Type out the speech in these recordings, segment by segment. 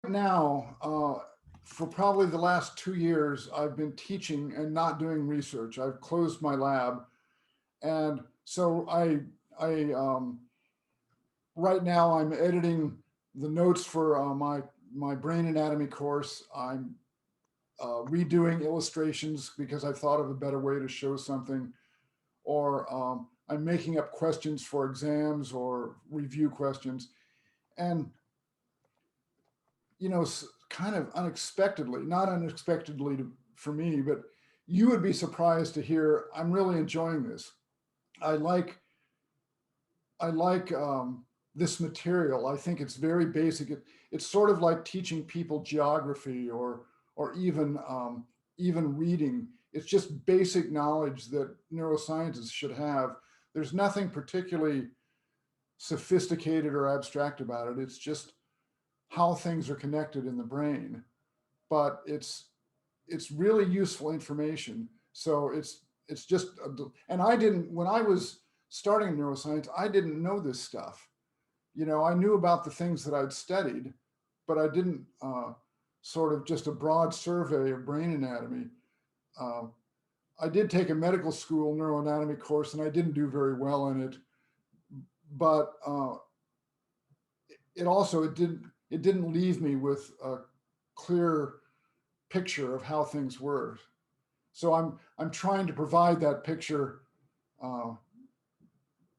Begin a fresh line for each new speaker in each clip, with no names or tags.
now, for probably the last 2 years, I've been teaching and not doing research. I've closed my lab, and so right now I'm editing the notes for my brain anatomy course. I'm redoing illustrations because I thought of a better way to show something, or I'm making up questions for exams or review questions, and kind of unexpectedly, not unexpectedly for me, but you would be surprised to hear I'm really enjoying this. I like I like this material. I think it's very basic. It's sort of like teaching people geography or even reading. It's just basic knowledge that neuroscientists should have. There's nothing particularly sophisticated or abstract about it. It's just how things are connected in the brain, but it's really useful information. So it's just, and I didn't, when I was starting neuroscience, I didn't know this stuff. I knew about the things that I'd studied, but I didn't sort of just a broad survey of brain anatomy. Uh, I did take a medical school neuroanatomy course, and I didn't do very well in it. But it didn't leave me with a clear picture of how things were. So I'm trying to provide that picture uh,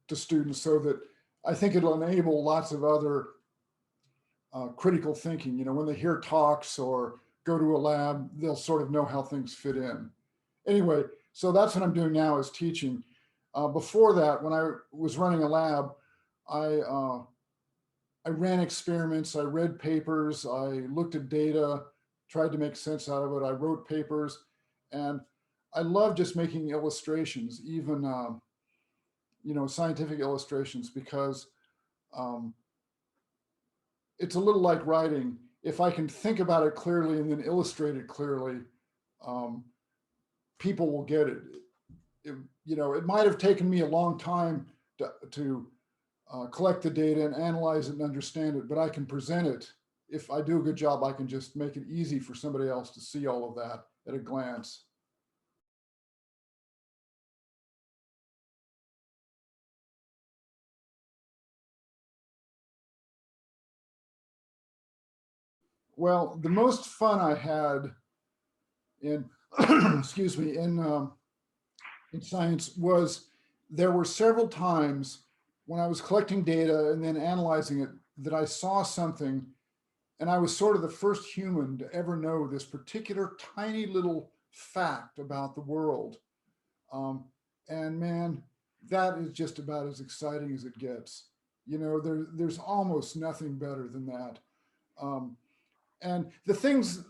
to students so that I think it'll enable lots of other critical thinking. When they hear talks or go to a lab, they'll sort of know how things fit in. Anyway, so that's what I'm doing now is teaching. Before that, when I was running a lab, I uh, I ran experiments, I read papers, I looked at data, tried to make sense out of it. I wrote papers, and I love just making illustrations, even scientific illustrations, because um, it's a little like writing. If I can think about it clearly and then illustrate it clearly, um, people will get it. It might have taken me a long time to collect the data and analyze it and understand it, but I can present it. If I do a good job, I can just make it easy for somebody else to see all of that at a glance. Well, the most fun I had in, excuse me, in science was there were several times when I was collecting data and then analyzing it that I saw something, and I was sort of the first human to ever know this particular tiny little fact about the world. Um, and man, that is just about as exciting as it gets. There's almost nothing better than that. Um, and the things,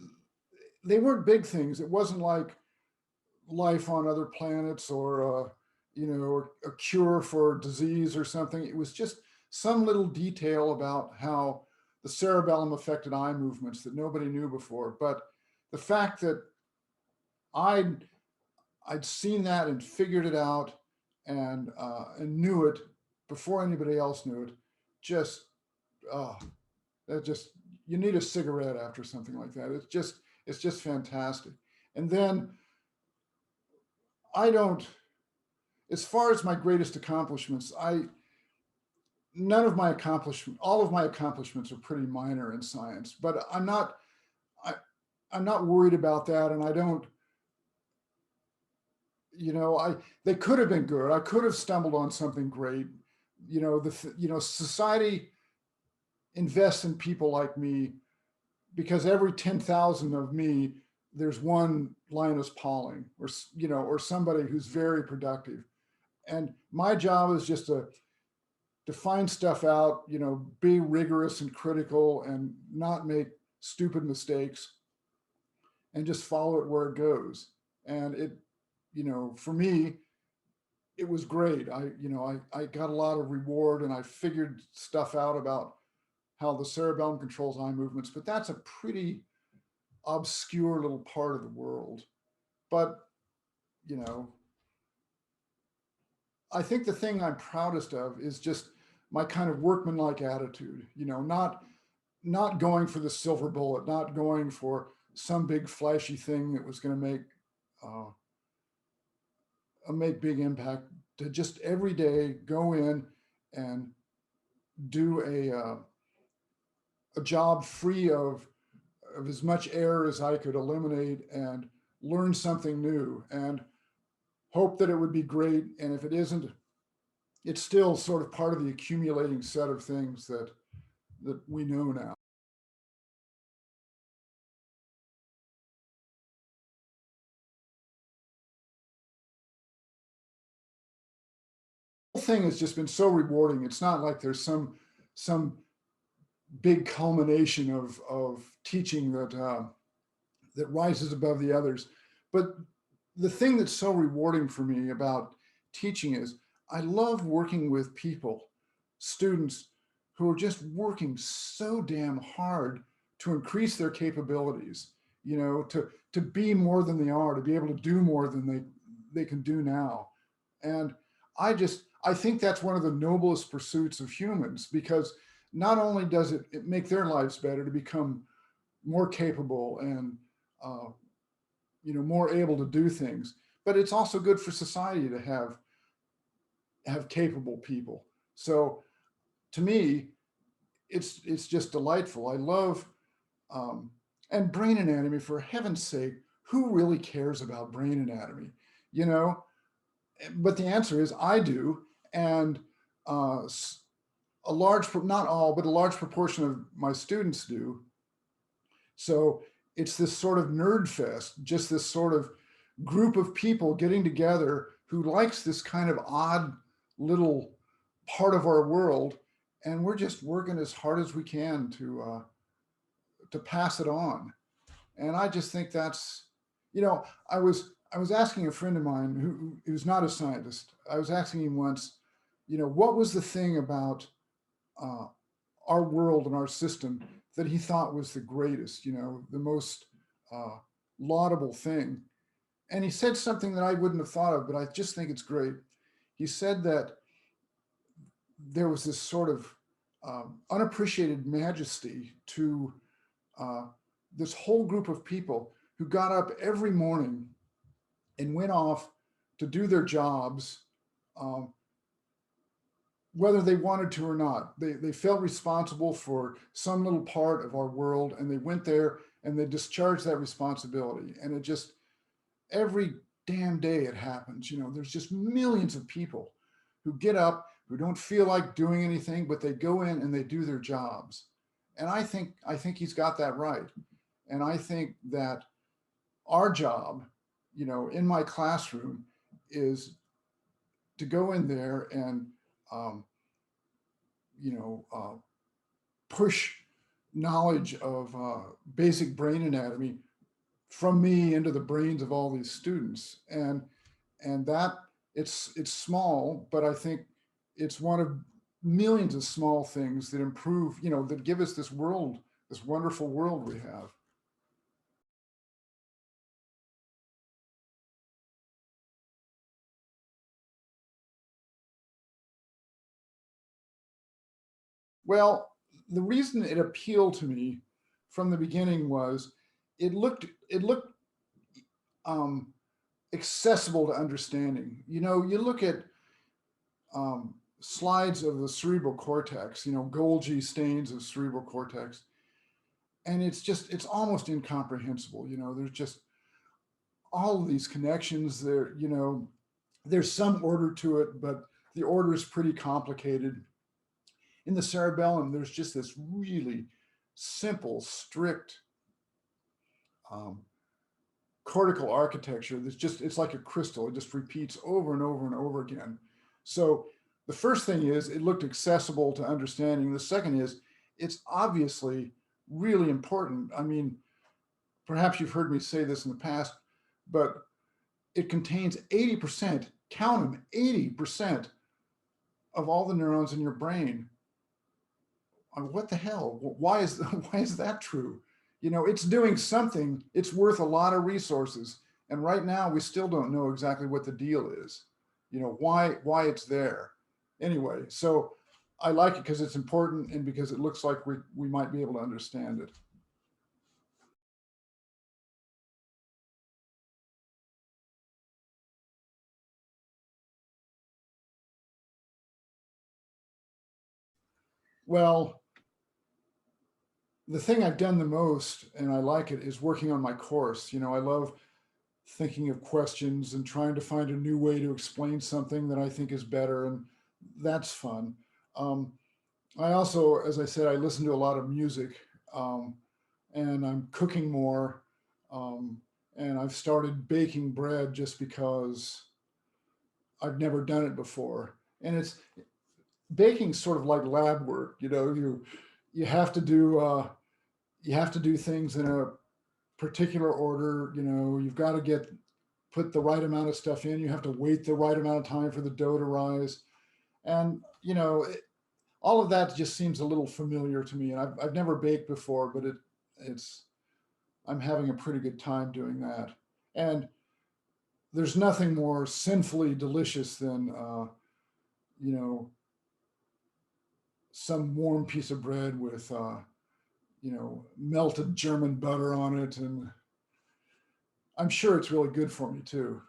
they weren't big things. It wasn't like life on other planets or a cure for disease or something. It was just some little detail about how the cerebellum affected eye movements that nobody knew before. But the fact that I'd I'd seen that and figured it out and knew it before anybody else knew it. Just oh, that just you need a cigarette after something like that. It's just fantastic. And then I don't. As far as my greatest accomplishments, I none of my accomplishment, all of my accomplishments are pretty minor in science. But I, I'm not worried about that, and I don't. I they could have been good. I could have stumbled on something great. Society invests in people like me because every 10,000 of me, there's one Linus Pauling or somebody who's very productive. And my job is just to find stuff out, be rigorous and critical and not make stupid mistakes and just follow it where it goes. And for me, it was great. I got a lot of reward and I figured stuff out about how the cerebellum controls eye movements, but that's a pretty obscure little part of the world. But, you know, I think the thing I'm proudest of is just my kind of workmanlike attitude, not not going for the silver bullet, not going for some big flashy thing that was going to make big impact, to just every day go in and do a job free of as much error as I could eliminate, and learn something new, and hope that it would be great. And if it isn't, it's still sort of part of the accumulating set of things that we know now. The whole thing has just been so rewarding. It's not like there's some big culmination of teaching that rises above the others. But the thing that's so rewarding for me about teaching is I love working with people, students who are just working so damn hard to increase their capabilities, you know, to be more than they are, to be able to do more than they can do now. And I think that's one of the noblest pursuits of humans, because not only does it make their lives better to become more capable and more able to do things, but it's also good for society to have capable people. So to me, it's just delightful. I love and brain anatomy, for heaven's sake, who really cares about brain anatomy? You know, but the answer is I do, and a large, not all, but a large proportion of my students do. So it's this sort of nerd fest, just this sort of group of people getting together who likes this kind of odd little part of our world, and we're just working as hard as we can to pass it on. And I just think that's, I was asking a friend of mine who's not a scientist. I was asking him once, what was the thing about uh, our world and our system that he thought was the greatest, the most uh, laudable thing. And he said something that I wouldn't have thought of, but I just think it's great. He said that there was this sort of unappreciated majesty to uh, this whole group of people who got up every morning and went off to do their jobs, um, whether they wanted to or not. They felt responsible for some little part of our world, and they went there and they discharged that responsibility. And it just, every damn day it happens. There's just millions of people who get up, who don't feel like doing anything, but they go in and they do their jobs. And I think he's got that right. And I think that our job, in my classroom, is to go in there and um, push knowledge of basic brain anatomy from me into the brains of all these students. And that it's small, but I think it's one of millions of small things that improve, that give us this world, this wonderful world we have. Well, the reason it appealed to me from the beginning was it looked um, accessible to understanding. You look at slides of the cerebral cortex, Golgi stains of cerebral cortex, and it's almost incomprehensible. There's just all of these connections there. There's some order to it, but the order is pretty complicated. In the cerebellum, there's just this really simple, strict um, cortical architecture that's it's like a crystal. It just repeats over and over and over again. So the first thing is it looked accessible to understanding. The second is it's obviously really important. I mean, perhaps you've heard me say this in the past, but it contains 80%, count them, 80% of all the neurons in your brain. What the hell? Why is that true? It's doing something. It's worth a lot of resources. And right now we still don't know exactly what the deal is, why it's there. Anyway, so I like it because it's important and because it looks like we might be able to understand it. Well, the thing I've done the most, and I like it, is working on my course. You know, I love thinking of questions and trying to find a new way to explain something that I think is better, and that's fun. Um, I also, as I said, I listen to a lot of music, um, and I'm cooking more, um, and I've started baking bread just because I've never done it before. And it's baking's sort of like lab work. You know, you have to do you have to do things in a particular order. You know, you've got to put the right amount of stuff in. You have to wait the right amount of time for the dough to rise, and you know, all of that just seems a little familiar to me. And I've never baked before, but it's I'm having a pretty good time doing that. And there's nothing more sinfully delicious than you know, some warm piece of bread with you know, melted German butter on it, and I'm sure it's really good for me too.